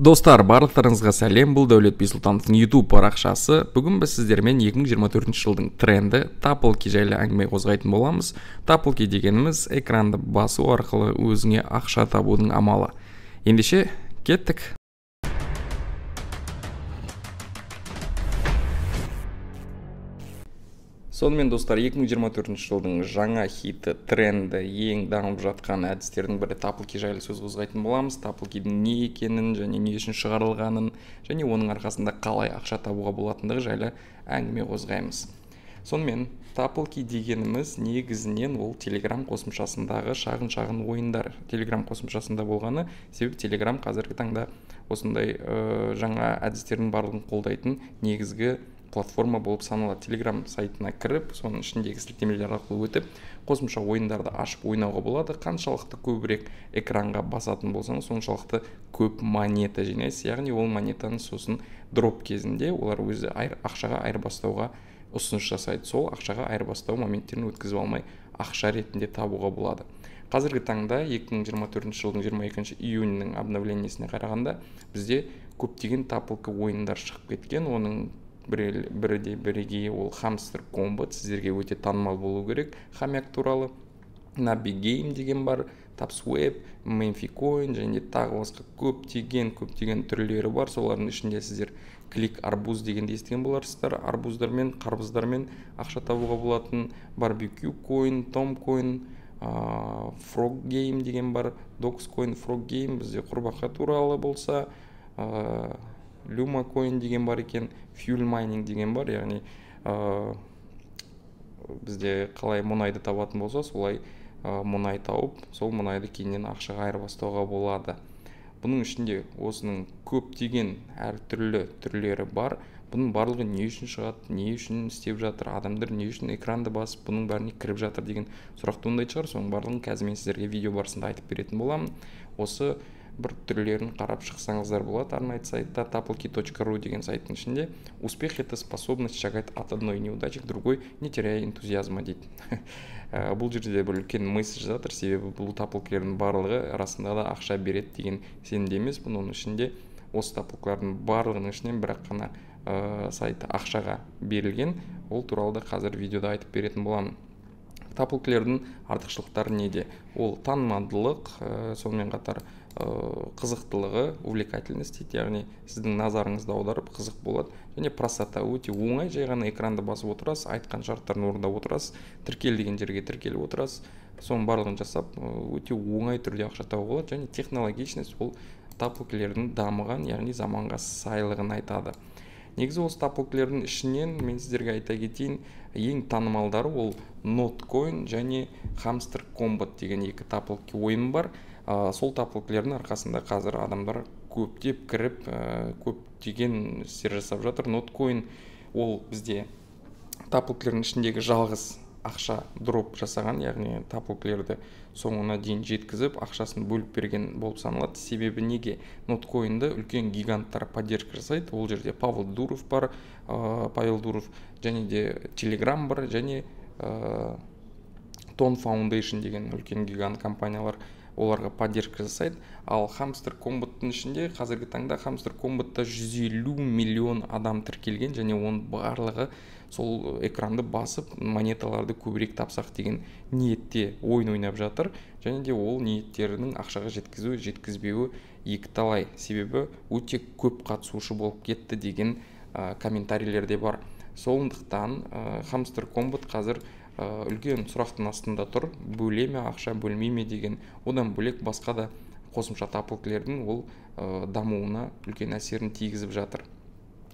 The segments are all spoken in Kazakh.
Достар, барлықтарыңызға сәлем. Бұл Дәулет Бисұлтановтың YouTube парақшасы. Бүгін біз сіздермен 2024 жылдың тренді Тапл-ки жайлы әңгіме қозғайтын боламыз. Тапл-ки дегеніміз экранды басу арқылы өзіңе ақша табудың амалы. Ендеше кеттік. Сонымен достар, 2024 жылдың жаңа хиті, тренді, ең дамып жатқан әдістердің бірі Тапл-ки жайлы сөз қозғайтын боламыз. Тапл-кидің не екенін және не үшін шығарылғанын, және оның арқасында қалай ақша табуға болатындығы жайлы әңгіме қозғаймыз. Сонымен Тапл-ки дегеніміз негізінен ол Telegram қосымшасындағы шағын ойындар. Telegram қосымшасында болғаны себебі Telegram қазіргі таңда осындай жаңа әдістердің барлығын қолдайтын негізгі платформа болып саналады. Telegram сайтына кіріп, соның ішіндегі сілтемелер арқылы өтіп, қосымша ойындарды ашып ойнауға болады. Қаншалықты көбірек экранға басатын болсаңыз, соншалықты көп монета жинайсыз. Яғни ол монетаны сосын дроп кезінде олар өзі ақшаға айырбастауға ұсыныс жасайды. Сол ақшаға айырбастау моменттерін өткізіп алмай ақша ретінде табуға болады. Қазіргі таңда 2024 жылдың 22 июнінің обновлениесіне қарағанда бізде көптеген Тапл-ки ойындар шығып кеткен. Оның бірегейі ол Hamster Combat, сіздерге өте танымал болу керек. Хомяк туралы Nabi Game деген бар, Tapswap, Memphicoin және тағы басқа көптеген түрлері бар. Солардың ішінде сіздер Click Арбуз дегенді естіген боларсыздар. Арбуздармен, қарбыздармен ақша табуға болатын Barbecue Coin, Tom Coin, Frog Game деген бар, Dogecoin, Frog Game, бізде құрбақа туралы болса, Luma Coin деген бар екен, Fuel Mining деген бар, яғни бізде қалай мұнайды табатын болса, солай мұнай тауып, сол мұнайды кейіннен ақшаға айырбастауға болады. Бұның ішінде осының көптеген әртүрлі түрлері бар. Бұның барлығы не үшін шығады, не үшін істеп жатыр, адамдар не үшін экранды басып, бұның бәріне кіріп жатыр деген сұрақ туындайды шығар. Соның барлығын қазір мен сіздерге видео барысында айтып беретін боламын. Осы бір түрлерін қарап шықсаңыздар болады. Арнайы сайтта taplki.ru деген сайттың ішінде успех — это способность шагать от одной неудачи к другой, не теряя энтузиазма дейді. Бұл жерде бір үлкен месседж жатыр, себебі бұл Тапл-килердің барлығы арасында да ақша береді деген сенімде емеспін. Оның ішінде осы Тапл-килердің барлығының ішінен бірақ қана сайты ақшаға берілген. Ол туралы да қазір видеода айтып беретін боламын. Тапл-килердің артықшылықтары неде? Ол танымалдылық, сонымен қатар қызықтылығы, увлекательность дейді, яғни сіздің назарыңызды аударып қызық болады, және простота, өте оңай, жай ғана экранды басып отырасыз, айтқан шарттарын орындап отырасыз, тіркел деген жерге тіркеліп отырасыз, соның барлығын жасап өте оңай түрде ақша табуға болады. Және технологичность ол Тапл-килердің дамыған, яғни заманға сайлығын айтады. Негізі осы Тапл-килердің ішінен мен сіздерге айта кетейін, ең танымалдары ол Notcoin және Hamster Combat деген екі Тапл-ки ойын бар. Сол Тапл-килердің арқасында қазір адамдар көптеп кіріп, көптеген істер жасап жатыр. Notcoin ол бізде Тапл-килердің ішіндегі жалғыз ақша дроп жасаған, яғни Тапл-килерді соңына дейін жеткізіп, ақшасын бөліп берген болып саналады. Себебі неге? Notcoin-ды үлкен гиганттар поддержка жасайды. Ол жерде Павел Дуров бар, және де Telegram бар, және Ton Foundation деген үлкен гигант компаниялар оларға поддержка жасайды. Ал Hamster Combat-тың ішінде қазіргі таңда Hamster Combat-та 150 миллион адам тіркелген, және оның барлығы сол экранды басып монеталарды көбірек тапсақ деген ниетте ойын ойнап жатыр. Және де ол ниеттерінің ақшаға жеткізбеуі екі талай. Себебі өте көп қатысушы болып кетті деген комментарийлер де бар. Сондықтан Hamster Combat қазір үлкен сұрақтың астында тұр, бөле ме ақша, бөлмей ме деген. Одан бөлек басқа да қосымша Тапл-килердің ол дамуына үлкен әсерін тигізіп жатыр.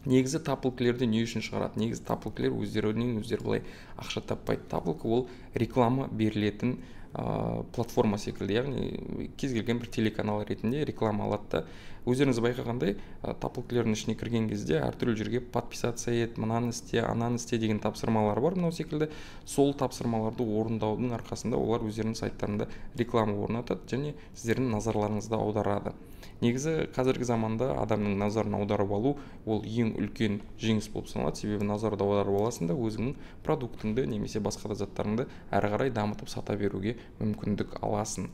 Негізі Тапл-килерді не үшін шығарады? Негізі Тапл-килер өздері былай ақша таппайды. Тапл-ки ол реклама берілетін платформа секілді, яғни кез келген бір телеканал ретінде реклама алады. Өздеріңіз байқағандай, Тапл-килердің ішіне кірген кезде әртүрлі жерге подписаться ет, мынаны істе, ананы істе деген тапсырмалар бар. Мынау секілді сол тапсырмаларды орындаудың арқасында олар өздерінің сайттарында реклама орнатады және сіздердің назарларыңызды аударады. Негізі қазіргі заманда адамның назарын аударып алу ол ең үлкен жеңіс болып саналады. Себебі назарды аударып аласың да өзіңнің продуктыңды немесе басқа да заттарыңды әрі қарай дамытып сата беруге мүмкіндік аласың.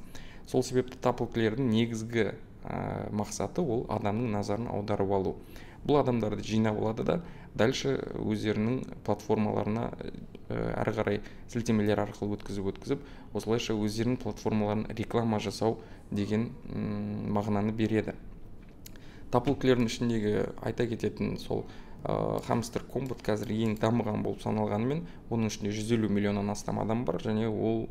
Сол себепті Тапл-килердің негізгі мақсаты ол адамның назарын аударып алу. Бұл адамдарды жинап алады да дальше өздерінің платформаларына әрі қарай сілтемелер арқылы өткізіп осылайша өздерінің платформаларын реклама жасау деген мағынаны береді. Тапл-клердің ішіндегі айта кететін сол Hamster Combat қазір ең дамыған болып саналғанымен, оның ішінде 150 миллионнан астам адам бар, және ол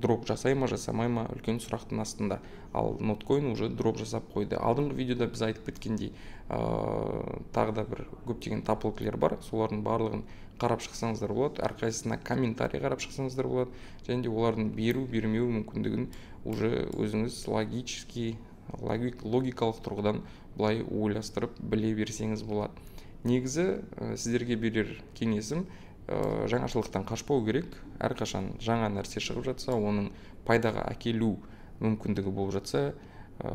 дроп жасай ма жасамай ма үлкен сұрақтың астында. Ал Notcoin уже дроп жасап қойды. Алдыңғы видеода біз айтып кеткендей, тағы да бір көптеген тапл-клер бар, солардың барлығын қарап шықсаңыздар болады, әрқайсысына комментарий қарап шықсаңыздар болады, және де олардың беру-бермеу мүмкіндігін уже өзіңіз логикалық тұрғыдан былай ойластырып біле берсеңіз болады. Негізі сіздерге берер кеңесім, жаңашылдықтан қашпау керек. Әрқашан жаңа нәрсе шығып жатса, оның пайдаға әкелу мүмкіндігі болып жатса,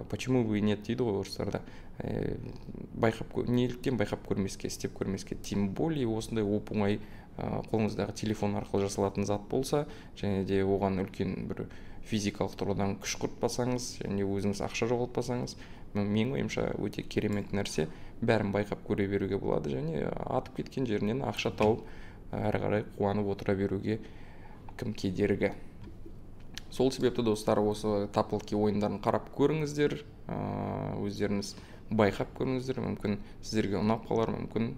почему бы нет дейді ғой орыстарда. Неліктен байқап көрмеске, істеп көрмеске, тем более осындай оп-оңай қолыңыздағы телефон арқылы жасалатын зат болса, және де оған үлкен бір физикалық тұрғыдан күш құртпасаңыз, және өзіңіз ақша жоғалтпасаңыз, менің ойымша өте керемет нәрсе. Бәрін байқап көре беруге болады, және атып кеткен жерінен ақша тауып әрі қарай қуанып отыра беруге кім кедергі. Сол себепті достар, осы тапл-ки ойындарын қарап көріңіздер, өздеріңіз байқап көріңіздер, мүмкін сіздерге ұнап қалар, мүмкін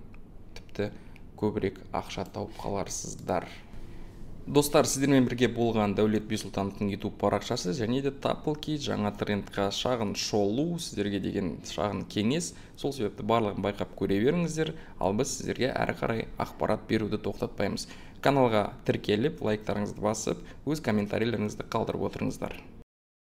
тіпті көбірек ақша тауып қаларсыздар. Достар, сіздермен бірге болған Дәулет Бисұлтановтың YouTube парақшасы, және де тапл-ки жаңа трендқа шағын шолу, сіздерге деген шағын кеңес. Сол себепті барлығын байқап көре беріңіздер, ал біз сіздерге әрі қарай ақпарат беруді тоқтатпаймыз. Каналға тіркеліп, лайктарыңызды басып, өз комментарийлеріңізді қалдырып отырыңыздар.